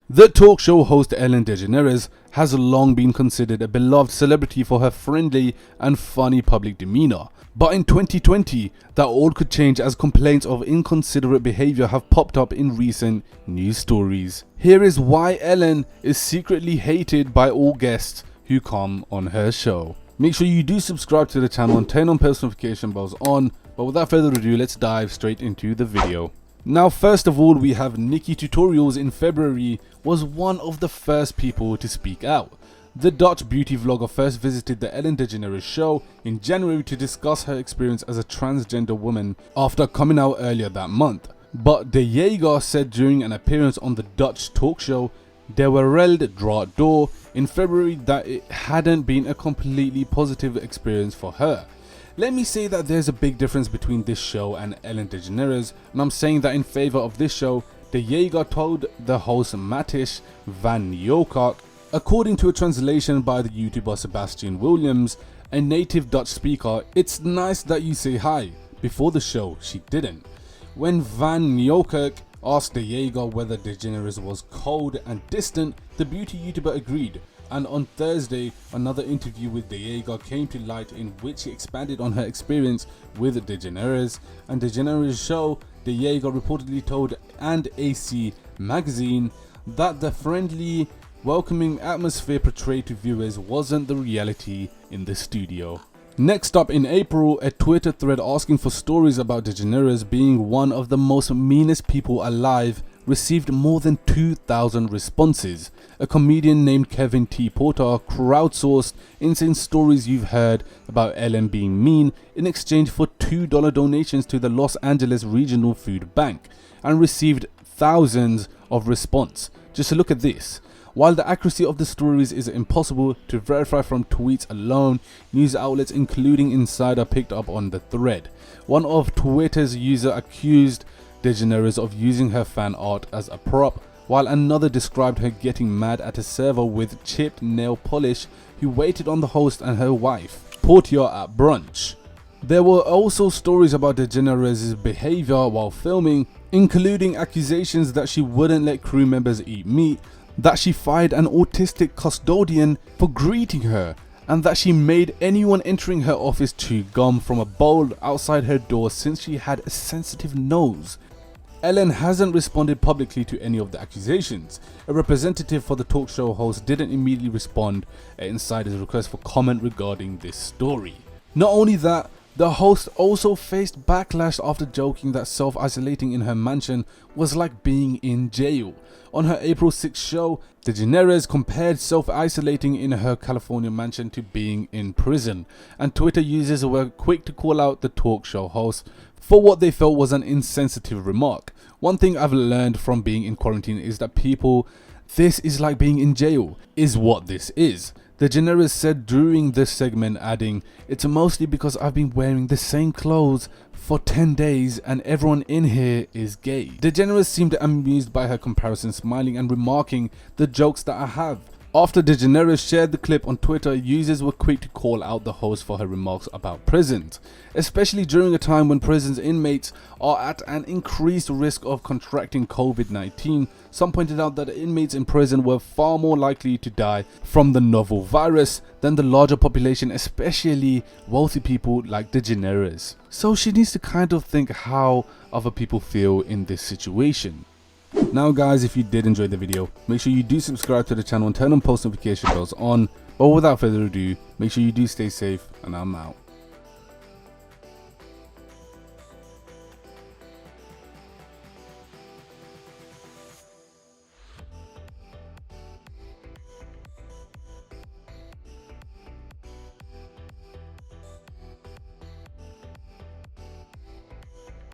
The talk show host Ellen DeGeneres has long been considered a beloved celebrity for her friendly and funny public demeanor. But in 2020, that all could change as complaints of inconsiderate behavior have popped up in recent news stories. Here is why Ellen is secretly hated by all guests who come on her show. Make sure you do subscribe to the channel and turn on post notification bells on. But without further ado, let's dive straight into the video. Now, first of all, we have Nikki Tutorials in February was one of the first people to speak out. The Dutch beauty vlogger first visited the Ellen DeGeneres show in January to discuss her experience as a transgender woman after coming out earlier that month. But De Jager said during an appearance on the Dutch talk show De Wereld Draait Door in February that it hadn't been a completely positive experience for her. Let me say that there's a big difference between this show and Ellen DeGeneres, and I'm saying that in favor of this show. De Jager told the host Matthijs van Nieuwkerk, according to a translation by the YouTuber Sebastian Williams, a native Dutch speaker, "It's nice that you say hi." Before the show, she didn't. When Van Nieuwkerk asked De Jager whether DeGeneres was cold and distant, the beauty YouTuber agreed. And on Thursday, another interview with De Jager came to light in which he expanded on her experience with DeGeneres. And DeGeneres' show, De Jager reportedly told And AC magazine that the friendly, welcoming atmosphere portrayed to viewers wasn't the reality in the studio. Next up in April, a Twitter thread asking for stories about DeGeneres being one of the most meanest people alive received more than 2,000 responses. A comedian named Kevin T. Porter crowdsourced insane stories you've heard about Ellen being mean in exchange for $2 donations to the Los Angeles Regional Food Bank and received thousands of response. Just look at this. While the accuracy of the stories is impossible to verify from tweets alone, news outlets including Insider picked up on the thread. One of Twitter's users accused DeGeneres of using her fan art as a prop, while another described her getting mad at a server with chipped nail polish who waited on the host and her wife, Portia, at brunch. There were also stories about DeGeneres' behavior while filming, including accusations that she wouldn't let crew members eat meat, that she fired an autistic custodian for greeting her, and that she made anyone entering her office chew gum from a bowl outside her door since she had a sensitive nose. Ellen hasn't responded publicly to any of the accusations. A representative for the talk show host didn't immediately respond at Insider's request for comment regarding this story. Not only that, the host also faced backlash after joking that self-isolating in her mansion was like being in jail. On her April 6th show, DeGeneres compared self-isolating in her California mansion to being in prison, and Twitter users were quick to call out the talk show host for what they felt was an insensitive remark. One thing I've learned from being in quarantine is that this is like being in jail, is what this is. DeGeneres said during this segment, adding, "It's mostly because I've been wearing the same clothes for 10 days and everyone in here is gay." DeGeneres seemed amused by her comparison, smiling and remarking, "The jokes that I have." After DeGeneres shared the clip on Twitter, users were quick to call out the host for her remarks about prisons, especially during a time when prisons inmates are at an increased risk of contracting COVID-19. Some pointed out that inmates in prison were far more likely to die from the novel virus than the larger population, especially wealthy people like DeGeneres. So she needs to kind of think how other people feel in this situation. Now guys, if you did enjoy the video, make sure you do subscribe to the channel and turn on post notification bells on. But without further ado, make sure you do stay safe, and I'm out.